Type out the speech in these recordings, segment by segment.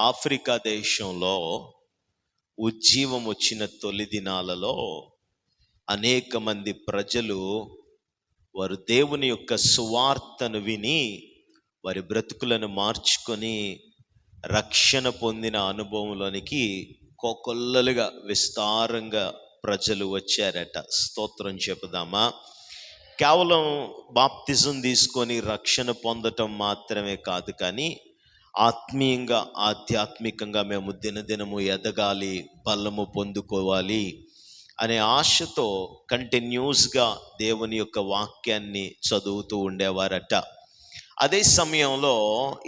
Africa దేశంలో ఉజ్జీవం వచ్చిన తొలి దినాలలో అనేక మంది ప్రజలు వారు దేవుని యొక్క సువార్తను విని వారి బ్రతుకులను మార్చుకొని రక్షణ పొందిన అనుభవంలోనికి కోకొల్లలుగా విస్తారంగా ప్రజలు వచ్చారట. స్తోత్రం చెప్పుదామా. కేవలం బాప్తిజం తీసుకొని రక్షణ పొందటం మాత్రమే కాదు, కానీ ఆత్మీయంగా ఆధ్యాత్మికంగా మేము దినదినము ఎదగాలి, బలము పొందుకోవాలి అనే ఆశతో కంటిన్యూస్గా దేవుని యొక్క వాక్యాన్ని చదువుతూ ఉండేవారట. అదే సమయంలో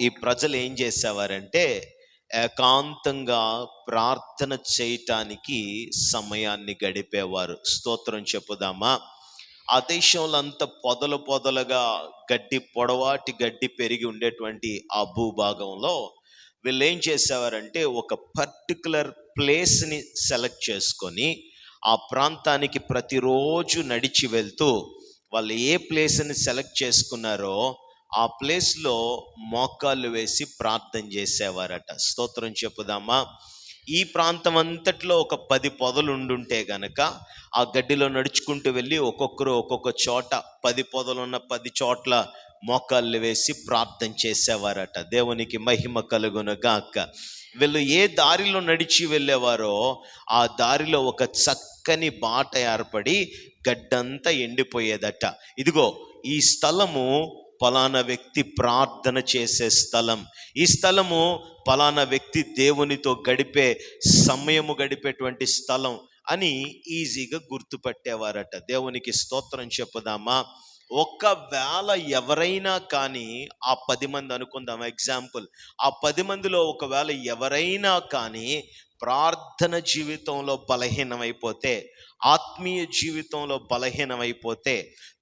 ఈ ప్రజలు ఏం చేసేవారంటే ఏకాంతంగా ప్రార్థన చేయటానికి సమయాన్ని గడిపేవారు. స్తోత్రం చెప్పుదామా. ఆ దేశంలో అంత పొదలుగా పొడవాటి గడ్డి పెరిగి ఉండేటువంటి ఆ భూభాగంలో వీళ్ళు ఏం చేసేవారంటే ఒక పర్టికులర్ ప్లేస్ని సెలెక్ట్ చేసుకొని ఆ ప్రాంతానికి ప్రతిరోజు నడిచి వెళ్తూ వాళ్ళు ఏ ప్లేస్ని సెలెక్ట్ చేసుకున్నారో ఆ ప్లేస్లో మోకాళ్ళు వేసి ప్రార్థన చేసేవారట. స్తోత్రం చెప్పుదామా. ఈ ప్రాంతం అంతట్లో ఒక 10 పొదలు ఉండుంటే గనక ఆ గడ్డిలో నడుచుకుంటూ వెళ్ళి ఒక్కొక్కరు ఒక్కొక్క చోట 10 పొదలున్న 10 చోట్ల మోకాళ్ళు వేసి ప్రార్థన చేసేవారట. దేవునికి మహిమ కలుగును గాక. వీళ్ళు ఏ దారిలో నడిచి వెళ్ళేవారో ఆ దారిలో ఒక చక్కని బాట ఏర్పడి గడ్డంతా ఎండిపోయేదట. ఇదిగో ఈ స్థలము పలానా వ్యక్తి ప్రార్థన చేసే స్థలం, ఈ స్థలము పలానా వ్యక్తి దేవునితో గడిపేటువంటి స్థలం అని ఈజీగా గుర్తుపట్టేవారట. దేవునికి స్తోత్రం చెప్పుదామా. ఒకవేళ ఎవరైనా కానీ ఆ 10 మంది అనుకుందాం ఎగ్జాంపుల్, ఆ 10 మందిలో ఒకవేళ ఎవరైనా కానీ ప్రార్థన జీవితంలో బలహీనమైపోతే, ఆత్మీయ జీవితంలో బలహీనమైపోతే,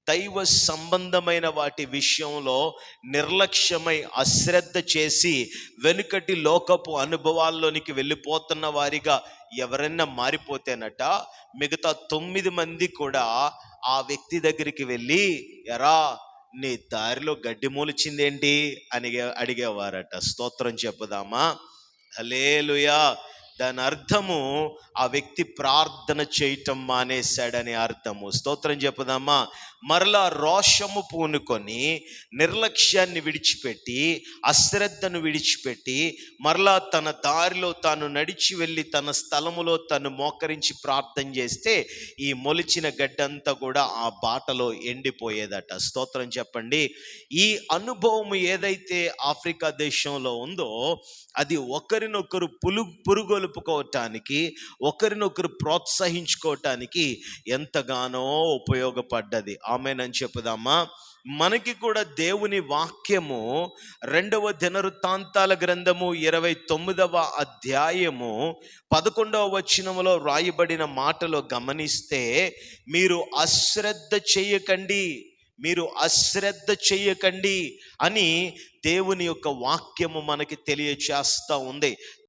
దైవ సంబంధమైన వాటి విషయంలో నిర్లక్ష్యమై అశ్రద్ధ చేసి వెనుకటి లోకపు అనుభవాల్లోనికి వెళ్ళిపోతున్న వారిగా ఎవరైనా మారిపోతేనట, మిగతా 9 మంది కూడా ఆ వ్యక్తి దగ్గరికి వెళ్ళి, ఎరా నీ దారిలో గడ్డి మూలిచిందేంటి అని అడిగేవారట. స్తోత్రం చెప్పుదామా. హల్లెలూయా. దాని అర్థము ఆ వ్యక్తి ప్రార్థన చేయటం మానేశాడని అర్థము. స్తోత్రం చెప్పుదామా. మరలా రోషము పూనుకొని నిర్లక్ష్యాన్ని విడిచిపెట్టి అశ్రద్ధను విడిచిపెట్టి మరలా తన దారిలో తాను నడిచి వెళ్ళి తన స్థలములో తను మోకరించి ప్రార్థన చేస్తే ఈ మొలిచిన గడ్డంతా కూడా ఆ బాటలో ఎండిపోయేదట. స్తోత్రం చెప్పండి. ఈ అనుభవం ఏదైతే ఆఫ్రికా దేశంలో ఉందో అది ఒకరినొకరు పురుగొలుపుకోవటానికి, ఒకరినొకరు ప్రోత్సహించుకోవటానికి ఎంతగానో ఉపయోగపడ్డది. ఆమేనని చెప్పుదామా. మనకి కూడా దేవుని వాక్యము 2వ దినవృత్తాంతాల గ్రంథము 29వ అధ్యాయము 11వ వచనములో రాయబడిన మాటలో గమనిస్తే, మీరు అశ్రద్ధ చేయకండి అని దేవుని యొక్క వాక్యము మనకి తెలియచేస్తూ ఉంది.